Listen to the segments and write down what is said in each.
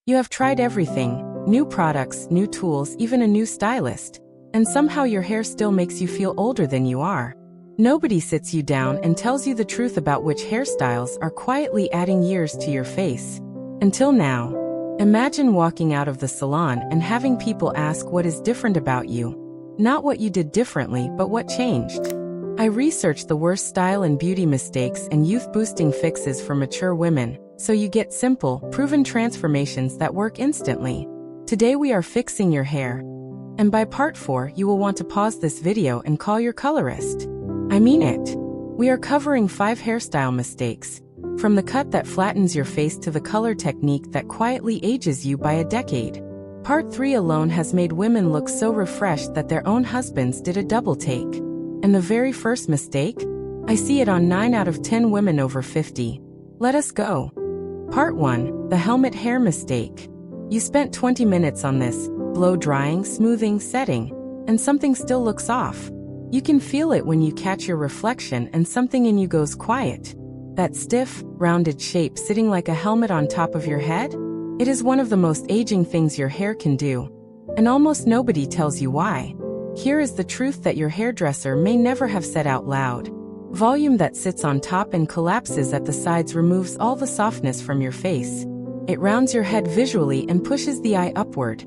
You have tried everything, new products, new tools, even a new stylist, and somehow your hair still makes you feel older than you are. Nobody sits you down and tells you the truth about which hairstyles are quietly adding years to your face. Until now. Imagine walking out of the salon and having people ask what is different about you. Not what you did differently, but what changed. I researched the worst style and beauty mistakes and youth-boosting fixes for mature women, so you get simple, proven transformations that work instantly. Today we are fixing your hair. And by part 4, you will want to pause this video and call your colorist. I mean it. We are covering 5 hairstyle mistakes. From the cut that flattens your face to the color technique that quietly ages you by a decade. Part 3 alone has made women look so refreshed that their own husbands did a double take. And the very first mistake? I see it on 9 out of 10 women over 50. Let us go. Part 1, the helmet hair mistake. You spent 20 minutes on this, blow drying, smoothing, setting, and something still looks off. You can feel it when you catch your reflection and something in you goes quiet. That stiff, rounded shape sitting like a helmet on top of your head? It is one of the most aging things your hair can do. And almost nobody tells you why. Here is the truth that your hairdresser may never have said out loud. Volume that sits on top and collapses at the sides removes all the softness from your face. It rounds your head visually and pushes the eye upward.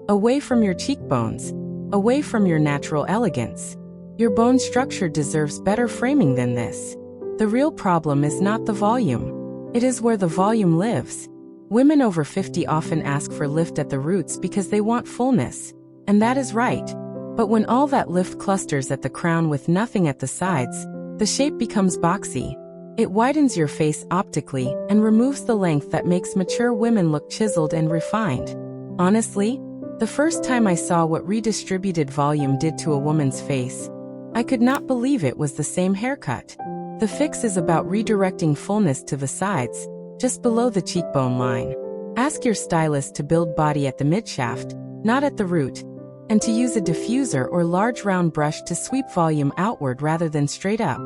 Away from your cheekbones. Away from your natural elegance. Your bone structure deserves better framing than this. The real problem is not the volume. It is where the volume lives. Women over 50 often ask for lift at the roots because they want fullness. And that is right. But when all that lift clusters at the crown with nothing at the sides, the shape becomes boxy. It widens your face optically and removes the length that makes mature women look chiseled and refined. Honestly, the first time I saw what redistributed volume did to a woman's face, I could not believe it was the same haircut. The fix is about redirecting fullness to the sides, just below the cheekbone line. Ask your stylist to build body at the midshaft, not at the root, and to use a diffuser or large round brush to sweep volume outward rather than straight up.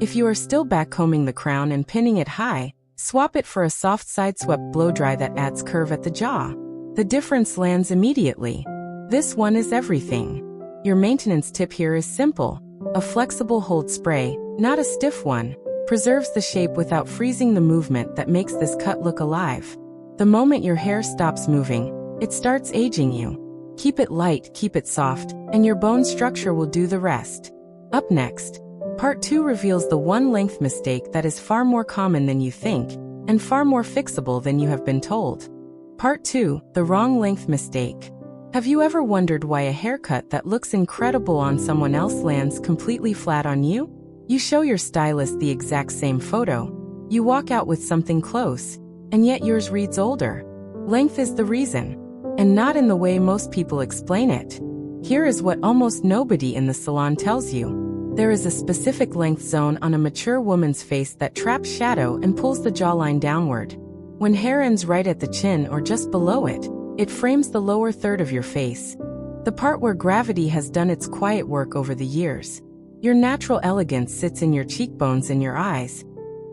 If you are still backcombing the crown and pinning it high, swap it for a soft side-swept blow-dry that adds curve at the jaw. The difference lands immediately. This one is everything. Your maintenance tip here is simple. A flexible hold spray, not a stiff one, preserves the shape without freezing the movement that makes this cut look alive. The moment your hair stops moving, it starts aging you. Keep it light, keep it soft, and your bone structure will do the rest. Up next, Part 2 reveals the one length mistake that is far more common than you think, and far more fixable than you have been told. Part 2, the wrong length mistake. Have you ever wondered why a haircut that looks incredible on someone else lands completely flat on you? You show your stylist the exact same photo. You walk out with something close, and yet yours reads older. Length is the reason. And not in the way most people explain it. Here is what almost nobody in the salon tells you. There is a specific length zone on a mature woman's face that traps shadow and pulls the jawline downward. When hair ends right at the chin or just below it, it frames the lower third of your face. The part where gravity has done its quiet work over the years. Your natural elegance sits in your cheekbones and your eyes.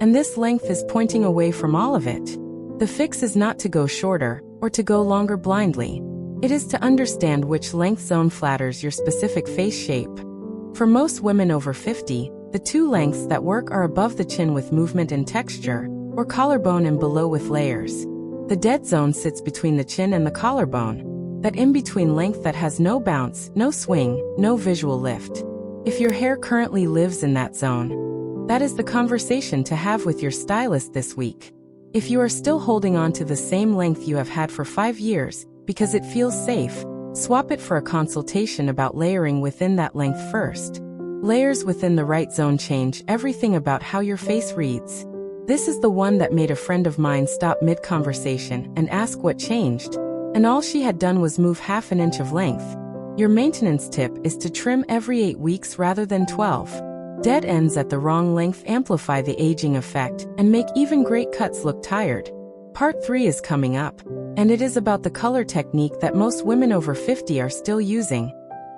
And this length is pointing away from all of it. The fix is not to go shorter, or to go longer blindly. It is to understand which length zone flatters your specific face shape. For most women over 50, the two lengths that work are above the chin with movement and texture, or collarbone and below with layers. The dead zone sits between the chin and the collarbone, that in-between length that has no bounce, no swing, no visual lift. If your hair currently lives in that zone, that is the conversation to have with your stylist this week. If you are still holding on to the same length you have had for 5 years, because it feels safe, swap it for a consultation about layering within that length first. Layers within the right zone change everything about how your face reads. This is the one that made a friend of mine stop mid-conversation and ask what changed, and all she had done was move half an inch of length. Your maintenance tip is to trim every 8 weeks rather than 12. Dead ends at the wrong length amplify the aging effect and make even great cuts look tired. Part 3 is coming up, and it is about the color technique that most women over 50 are still using,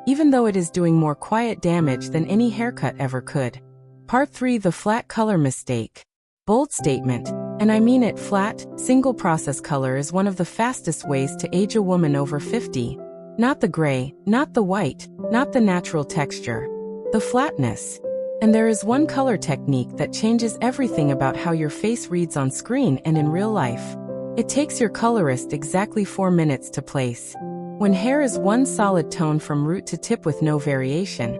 even though it is doing more quiet damage than any haircut ever could. Part 3, the flat color mistake. Bold statement, And I mean it flat, single process color is one of the fastest ways to age a woman over 50. Not the gray, not the white, not the natural texture. The flatness. And there is one color technique that changes everything about how your face reads on screen and in real life. It takes your colorist exactly 4 minutes to place. When hair is one solid tone from root to tip with no variation,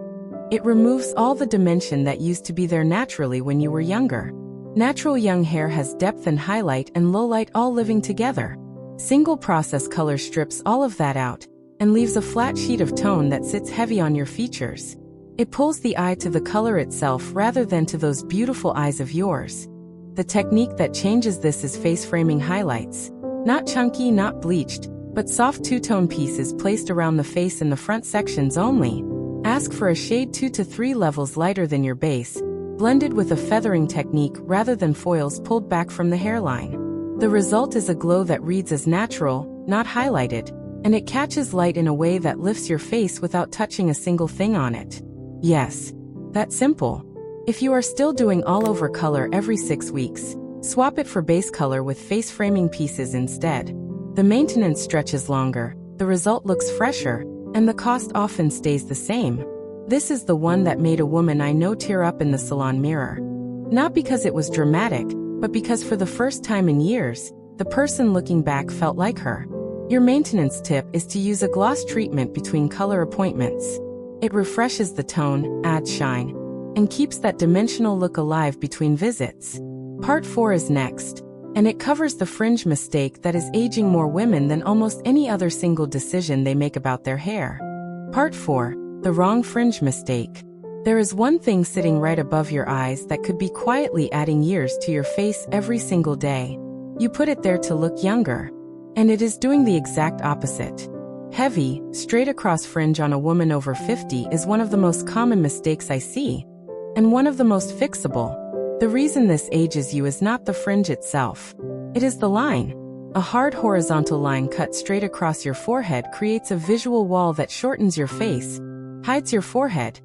it removes all the dimension that used to be there naturally when you were younger. Natural young hair has depth and highlight and lowlight all living together. Single process color strips all of that out and leaves a flat sheet of tone that sits heavy on your features. It pulls the eye to the color itself rather than to those beautiful eyes of yours. The technique that changes this is face framing highlights. Not chunky, not bleached, but soft two-tone pieces placed around the face in the front sections only. Ask for a shade 2 to 3 levels lighter than your base, blended with a feathering technique rather than foils pulled back from the hairline. The result is a glow that reads as natural, not highlighted, and it catches light in a way that lifts your face without touching a single thing on it. Yes, that's simple. If you are still doing all-over color every 6 weeks, swap it for base color with face framing pieces instead. The maintenance stretches longer, the result looks fresher, and the cost often stays the same. This is the one that made a woman I know tear up in the salon mirror. Not because it was dramatic, but because for the first time in years, the person looking back felt like her. Your maintenance tip is to use a gloss treatment between color appointments. It refreshes the tone, adds shine, and keeps that dimensional look alive between visits. Part 4 is next, and it covers the fringe mistake that is aging more women than almost any other single decision they make about their hair. Part 4, the wrong fringe mistake. There is one thing sitting right above your eyes that could be quietly adding years to your face every single day. You put it there to look younger, and it is doing the exact opposite. Heavy, straight across fringe on a woman over 50 is one of the most common mistakes I see, and one of the most fixable. The reason this ages you is not the fringe itself. It is the line. A hard horizontal line cut straight across your forehead creates a visual wall that shortens your face, hides your forehead,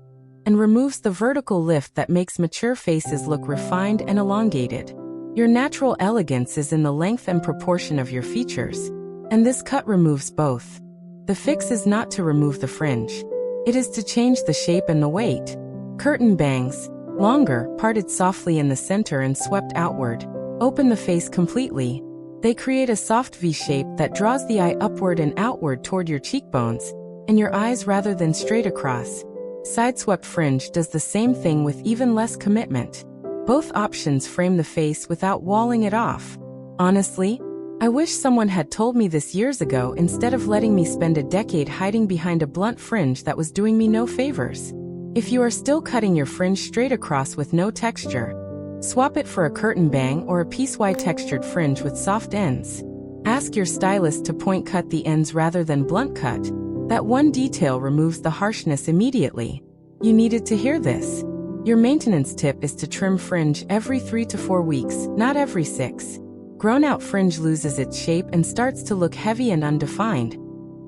and removes the vertical lift that makes mature faces look refined and elongated. Your natural elegance is in the length and proportion of your features, and this cut removes both. The fix is not to remove the fringe. It is to change the shape and the weight. Curtain bangs, longer, parted softly in the center and swept outward, open the face completely. They create a soft V shape that draws the eye upward and outward toward your cheekbones and your eyes rather than straight across. Side-swept fringe does the same thing with even less commitment. Both options frame the face without walling it off. Honestly, I wish someone had told me this years ago instead of letting me spend a decade hiding behind a blunt fringe that was doing me no favors. If you are still cutting your fringe straight across with no texture, swap it for a curtain bang or a piece-wide textured fringe with soft ends. Ask your stylist to point cut the ends rather than blunt cut. That one detail removes the harshness immediately. You needed to hear this. Your maintenance tip is to trim fringe every 3 to 4 weeks, not every 6. Grown-out fringe loses its shape and starts to look heavy and undefined,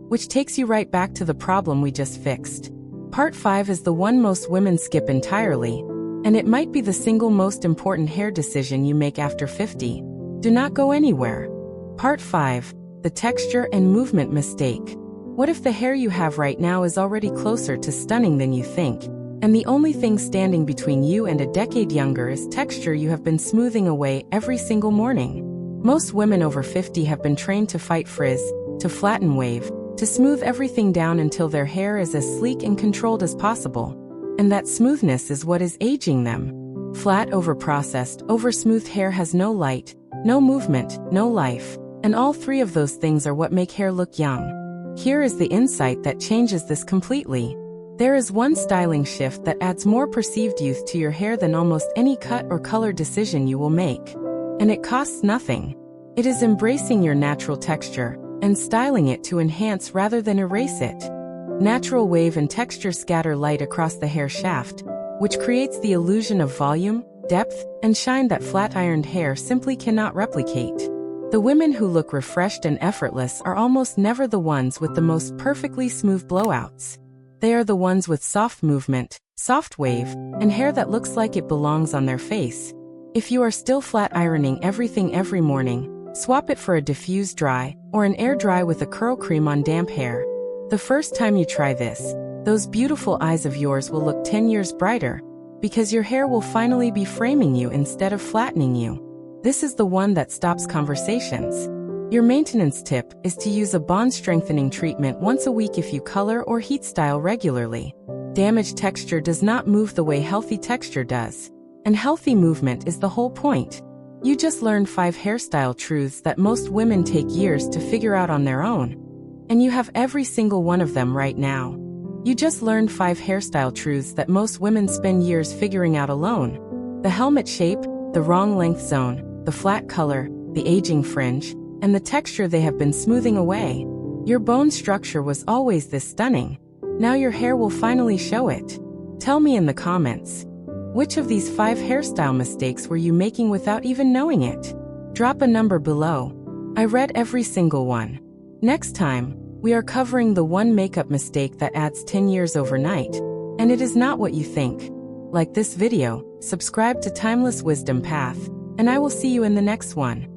which takes you right back to the problem we just fixed. Part 5 is the one most women skip entirely, and it might be the single most important hair decision you make after 50. Do not go anywhere. Part 5, the texture and movement mistake. What if the hair you have right now is already closer to stunning than you think, and the only thing standing between you and a decade younger is texture you have been smoothing away every single morning? Most women over 50 have been trained to fight frizz, to flatten wave, to smooth everything down until their hair is as sleek and controlled as possible. And that smoothness is what is aging them. Flat, over-processed, over-smoothed hair has no light, no movement, no life, and all three of those things are what make hair look young. Here is the insight that changes this completely. There is one styling shift that adds more perceived youth to your hair than almost any cut or color decision you will make. And it costs nothing. It is embracing your natural texture and styling it to enhance rather than erase it. Natural wave and texture scatter light across the hair shaft, which creates the illusion of volume, depth, and shine that flat-ironed hair simply cannot replicate. The women who look refreshed and effortless are almost never the ones with the most perfectly smooth blowouts. They are the ones with soft movement, soft wave, and hair that looks like it belongs on their face. If you are still flat ironing everything every morning, swap it for a diffuse dry or an air dry with a curl cream on damp hair. The first time you try this, those beautiful eyes of yours will look 10 years brighter because your hair will finally be framing you instead of flattening you. This is the one that stops conversations. Your maintenance tip is to use a bond-strengthening treatment once a week if you color or heat style regularly. Damaged texture does not move the way healthy texture does. And healthy movement is the whole point. You just learned 5 hairstyle truths that most women take years to figure out on their own. And you have every single one of them right now. You just learned 5 hairstyle truths that most women spend years figuring out alone. The helmet shape, the wrong length zone, the flat color, the aging fringe, and the texture they have been smoothing away. Your bone structure was always this stunning. Now your hair will finally show it. Tell me in the comments. Which of these 5 hairstyle mistakes were you making without even knowing it? Drop a number below. I read every single one. Next time, we are covering the one makeup mistake that adds 10 years overnight. And it is not what you think. Like this video, subscribe to Timeless Wisdom Path, and I will see you in the next one.